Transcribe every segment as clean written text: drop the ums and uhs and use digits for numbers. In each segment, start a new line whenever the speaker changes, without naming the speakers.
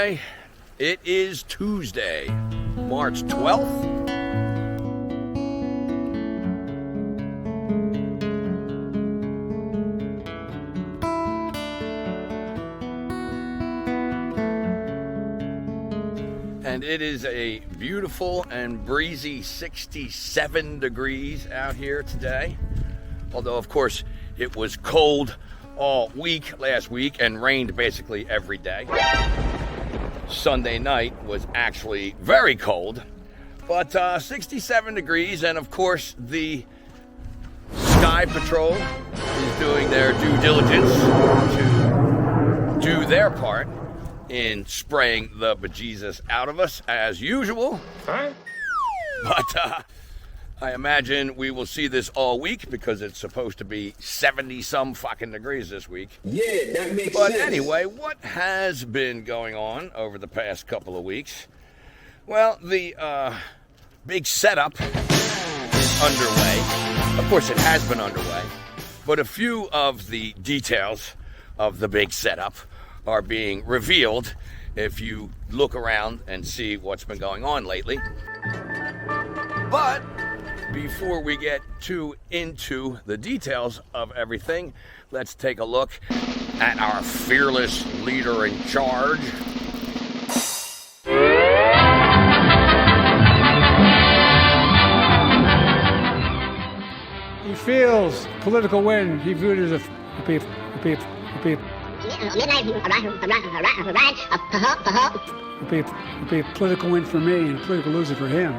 anyway, it is Tuesday, March 12th. And it is a beautiful and breezy 67 degrees out here today. Although, of course, it was cold all week last week and rained basically every day. Sunday night was actually very cold, but 67 degrees, and of course the Sky Patrol is doing their due diligence to do their part in spraying the bejesus out of us as usual. Huh? But I imagine we will see this all week because it's supposed to be 70-some fucking degrees this week.
Yeah, that makes
but
sense.
But anyway, what has been going on over the past couple of weeks? Well, the big setup is underway. Of course, it has been underway, but a few of the details of the big setup are being revealed if you look around and see what's been going on lately. But before we get too into the details of everything, let's take a look at our fearless leader in charge.
He feels political wind. He viewed it as a political win for me and a political loser for him.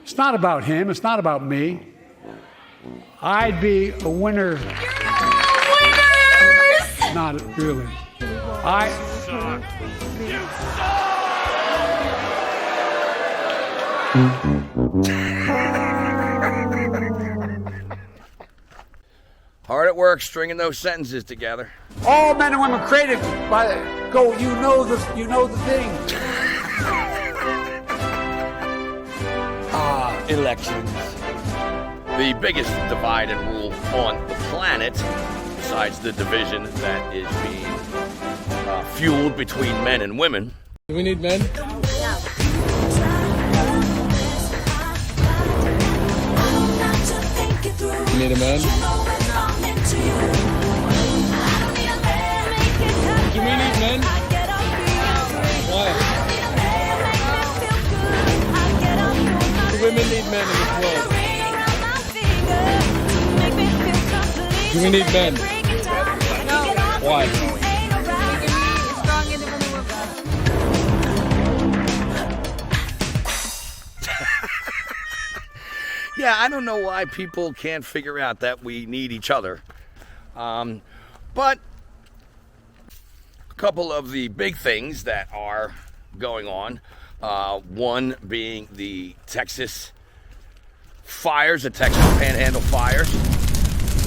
It's not about him. It's not about me. I'd be a winner.
You're all winners!
Not really.
Hard at work stringing those sentences together.
All men and women created by you know the thing.
Elections. The biggest divide and rule on the planet, besides the division that is being fueled between men and women.
Do we need men?
No.
You need a man? Do we need men? Why? Do women need men in this world? Do we need men?
No.
Why?
Yeah, I don't know why people can't figure out that we need each other. But a couple of the big things that are going on, one being the Texas fires, the Texas Panhandle fires,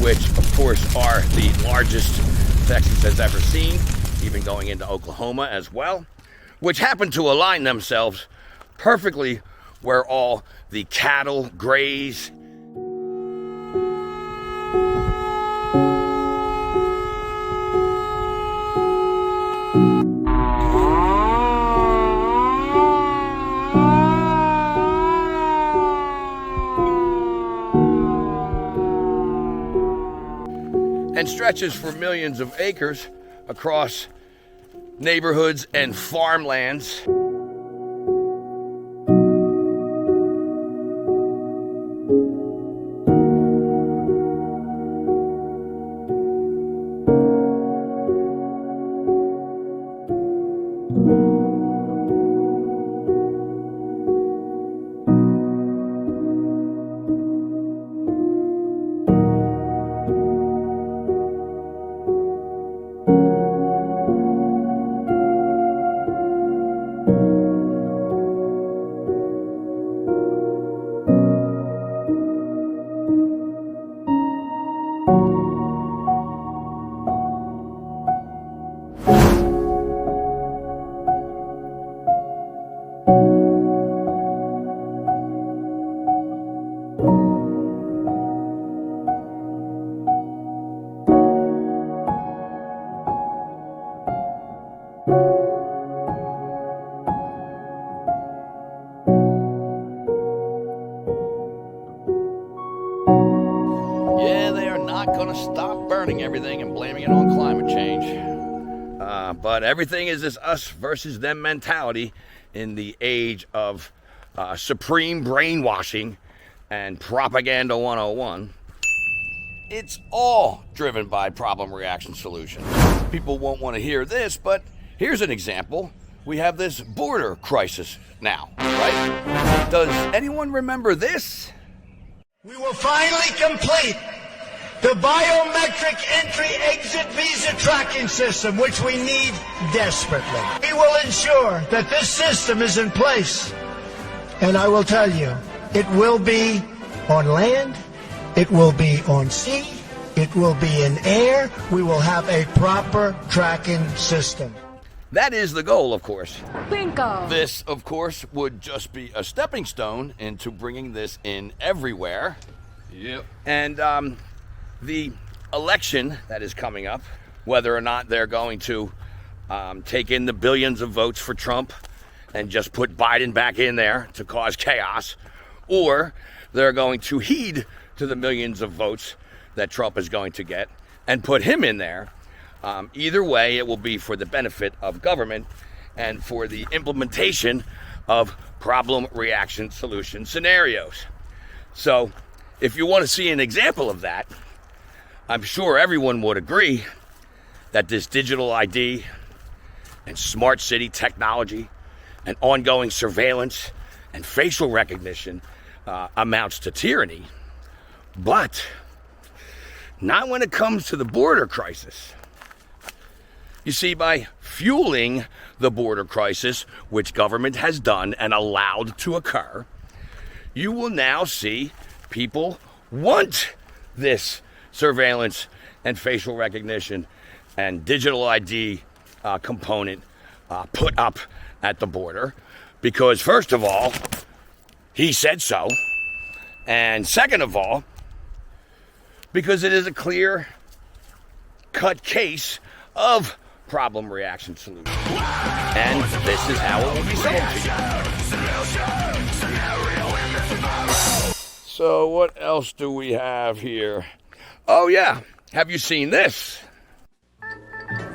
which of course are the largest Texas has ever seen, even going into Oklahoma as well, which happen to align themselves perfectly where all the cattle graze. And stretches for millions of acres across neighborhoods and farmlands. not going to stop burning everything and blaming it on climate change. But everything is this us versus them mentality in the age of supreme brainwashing and propaganda 101. It's all driven by problem, reaction, solution. People won't want to hear this, but here's an example. We have this border crisis now, right? Does anyone remember this?
We will finally complete the biometric entry-exit visa tracking system, which we need desperately. We will ensure that this system is in place. And I will tell you, it will be on land, it will be on sea, it will be in air. We will have a proper tracking system.
That is the goal, of course.
Bingo.
This, of course, would just be a stepping stone into bringing this in everywhere.
Yep.
And the election that is coming up, whether or not they're going to take in the billions of votes for Trump and just put Biden back in there to cause chaos, or they're going to heed to the millions of votes that Trump is going to get and put him in there. Either way, it will be for the benefit of government and for the implementation of problem, reaction, solution scenarios. So if you want to see an example of that, I'm sure everyone would agree that this digital ID and smart city technology and ongoing surveillance and facial recognition amounts to tyranny. But not when it comes to the border crisis. You see, by fueling the border crisis, which government has done and allowed to occur, you will now see people want this surveillance and facial recognition and digital ID component put up at the border. Because first of all, he said so. And second of all, because it is a clear-cut case of problem, reaction, solution. And this is how it will be sold to you. So what else do we have here? Oh yeah, have you seen this?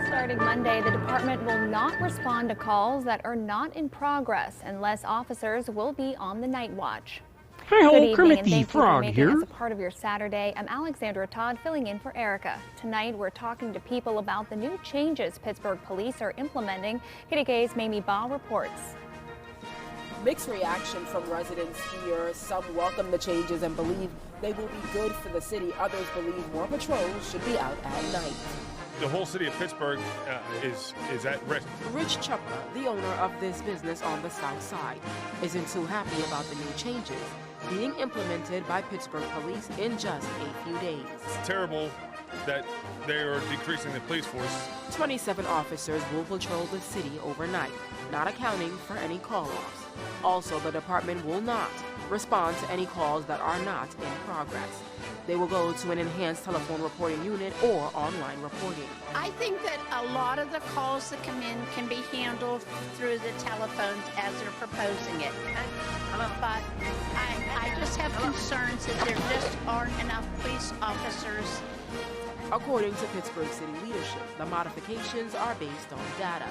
Starting Monday, the department will not respond to calls that are not in progress unless officers will be on the night watch.
Hi,
Good
ho,
evening,
Kermit
and
the
thank you for
Frog
making
here.
us a part of your Saturday. I'm Alexandra Todd, filling in for Erica. Tonight, we're talking to people about the new changes Pittsburgh police are implementing. KDK's Mamie Ba reports.
Mixed reaction from residents here. Some welcome the changes and believe they will be good for the city. Others believe more patrols should be out at night.
The whole city of Pittsburgh is at risk.
Rich Chuppa, the owner of this business on the south side, isn't too happy about the new changes being implemented by Pittsburgh police in just a few days.
It's terrible that they are decreasing the police force.
27 officers will patrol the city overnight, not accounting for any call-offs. Also, the department will not respond to any calls that are not in progress. They will go to an enhanced telephone reporting unit or online reporting.
I think that a lot of the calls that come in can be handled through the telephones as they're proposing it. But I just have concerns that there just aren't enough police officers.
According to Pittsburgh City leadership, the modifications are based on data.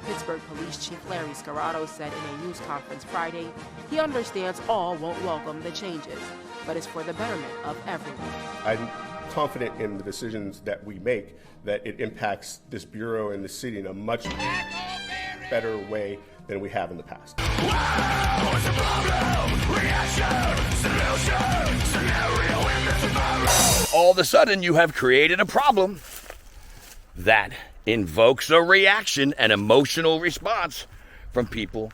Pittsburgh Police Chief Larry Scarrato said in a news conference Friday, he understands all won't welcome the changes, but it's for the betterment of everyone.
I'm confident in the decisions that we make that it impacts this bureau and the city in a much better way than we have in the past.
All of a sudden, you have created a problem that invokes a reaction, an emotional response from people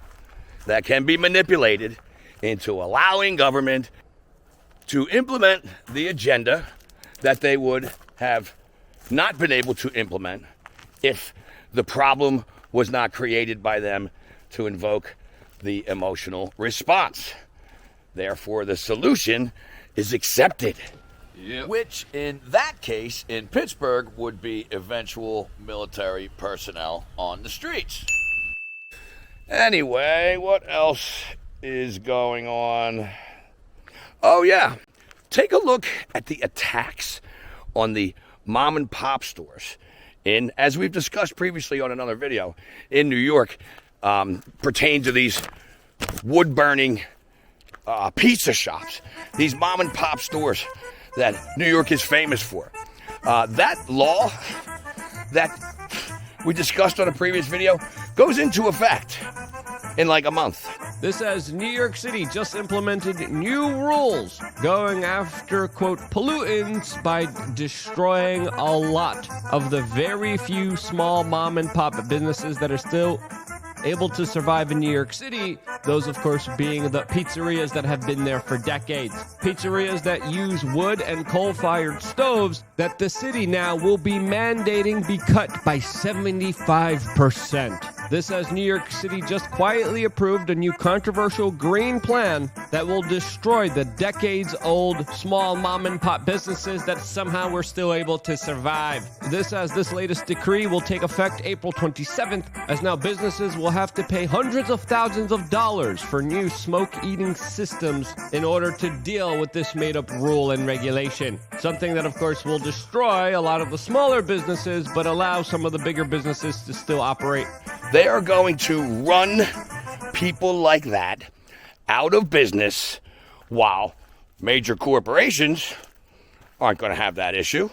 that can be manipulated into allowing government to implement the agenda that they would have not been able to implement if the problem was not created by them to invoke the emotional response. Therefore, the solution is accepted.
Yep.
Which, in that case, in Pittsburgh, would be eventual military personnel on the streets. Anyway, what else is going on? Oh, yeah. Take a look at the attacks on the mom and pop stores in, as we've discussed previously on another video, in New York, pertain to these wood-burning pizza shops, these mom and pop stores that New York is famous for. That law that we discussed on a previous video goes into effect in like a month.
This says New York City just implemented new rules going after, quote, pollutants by destroying a lot of the very few small mom and pop businesses that are still able to survive in New York City. Those, of course, being the pizzerias that have been there for decades. Pizzerias that use wood and coal-fired stoves that the city now will be mandating be cut by 75%. This says New York City just quietly approved a new controversial green plan that will destroy the decades-old small mom-and-pop businesses that somehow were still able to survive. This says this latest decree will take effect April 27th, as now businesses will have to pay hundreds of thousands of dollars for new smoke-eating systems in order to deal with this made-up rule and regulation. Something that, of course, will destroy a lot of the smaller businesses, but allow some of the bigger businesses to still operate.
They are going to run people like that out of business, while major corporations aren't going to have that issue.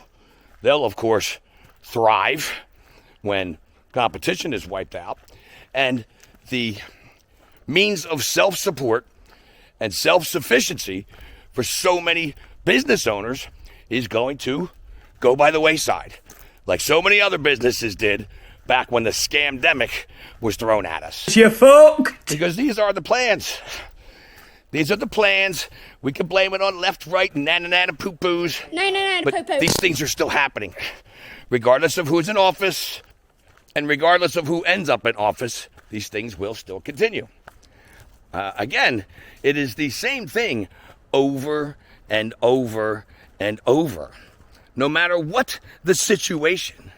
They'll, of course, thrive when competition is wiped out, and the means of self-support and self-sufficiency for so many business owners is going to go by the wayside, like so many other businesses did back when the scamdemic was thrown at us.
You fucked!
Because these are the plans. These are the plans. We can blame it on left, right, nana poo-poos. But these things are still happening. Regardless of who's in office, and regardless of who ends up in office, these things will still continue. Again, it is the same thing over and over and over. No matter what the situation,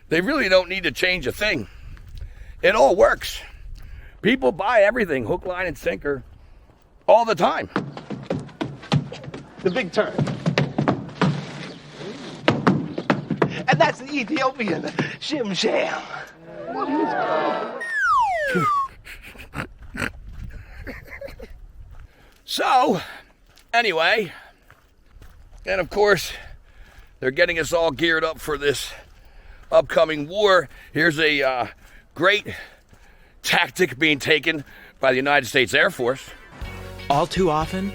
they really don't need to change a thing. It all works. People buy everything, hook, line, and sinker, all the time.
The big turn. And that's the Ethiopian shim sham.
So, anyway, and of course, they're getting us all geared up for this upcoming war. Here's a great tactic being taken by the United States Air Force.
All too often,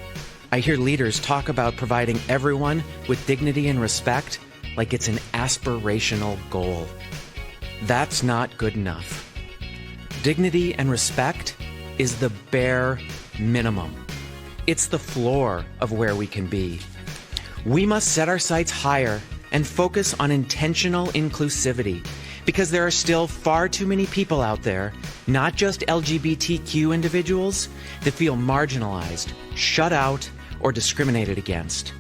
I hear leaders talk about providing everyone with dignity and respect like it's an aspirational goal. That's not good enough. Dignity and respect is the bare minimum. It's the floor of where we can be. We must set our sights higher and focus on intentional inclusivity, because there are still far too many people out there, not just LGBTQ individuals, that feel marginalized, shut out, or discriminated against.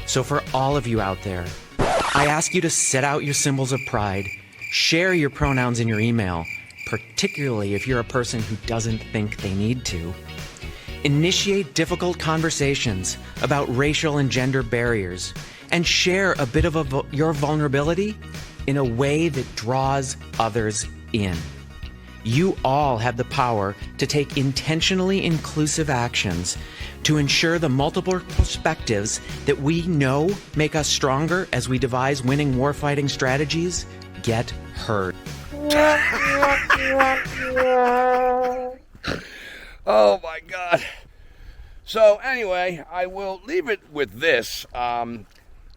So for all of you out there, I ask you to set out your symbols of pride, share your pronouns in your email, particularly if you're a person who doesn't think they need to. Initiate difficult conversations about racial and gender barriers, and share a bit of your vulnerability in a way that draws others in. You all have the power to take intentionally inclusive actions to ensure the multiple perspectives that we know make us stronger as we devise winning warfighting strategies get heard.
Oh my God. So anyway, I will leave it with this.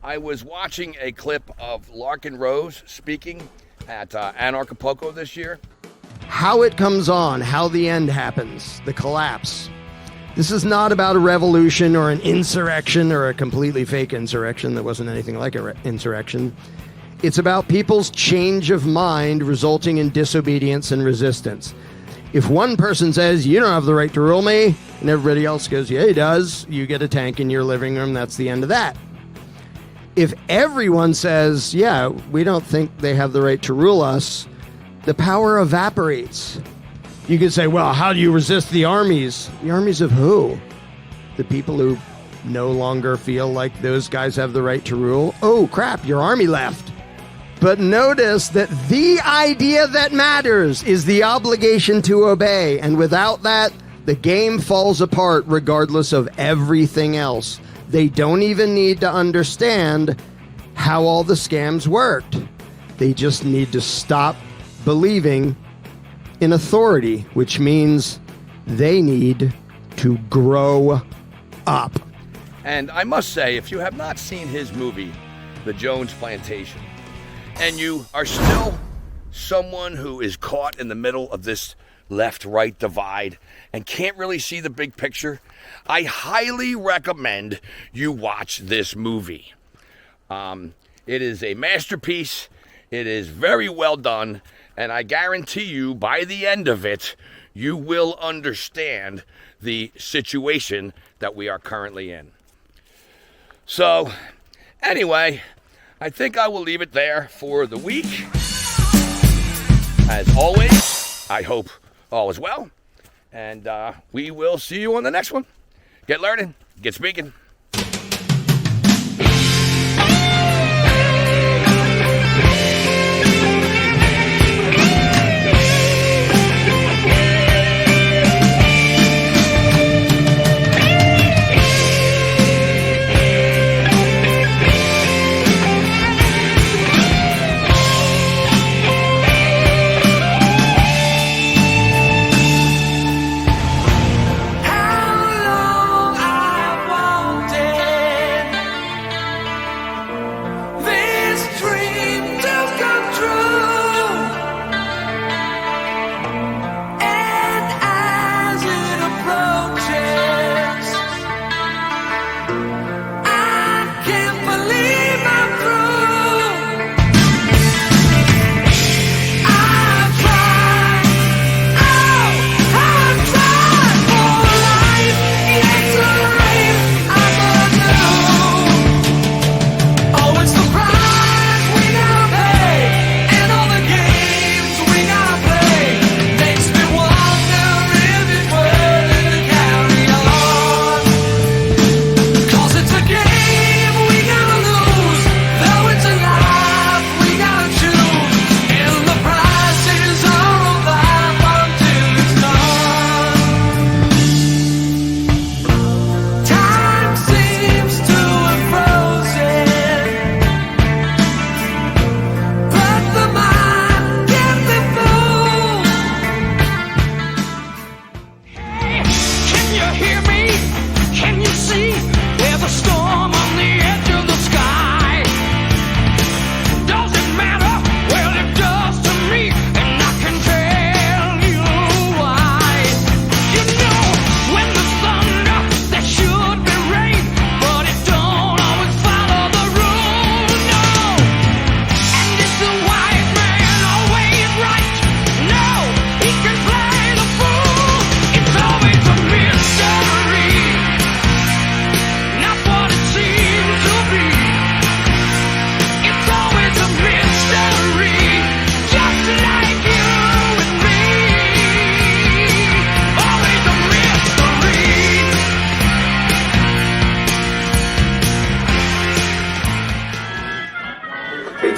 I was watching a clip of Larken Rose speaking at Anarchapulco this year.
How it comes on, how the end happens, the collapse. This is not about a revolution or an insurrection or a completely fake insurrection that wasn't anything like an insurrection. It's about people's change of mind resulting in disobedience and resistance. If one person says, you don't have the right to rule me, and everybody else goes, yeah, he does, you get a tank in your living room, that's the end of that. If everyone says, yeah, we don't think they have the right to rule us, the power evaporates. You can say, well, how do you resist the armies? The armies of who? The people who no longer feel like those guys have the right to rule. Oh, crap, your army left. But notice that the idea that matters is the obligation to obey, and without that, the game falls apart regardless of everything else. They don't even need to understand how all the scams worked. They just need to stop believing in authority, which means they need to grow up.
And I must say, if you have not seen his movie, The Jones Plantation, and you are still someone who is caught in the middle of this left-right divide and can't really see the big picture, I highly recommend you watch this movie. It is a masterpiece. It is very well done, and I guarantee you, by the end of it, you will understand the situation that we are currently in. So, anyway, I think I will leave it there for the week. As always, I hope all is well, and we will see you on the next one. Get learning, get speaking.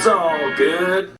It's all good.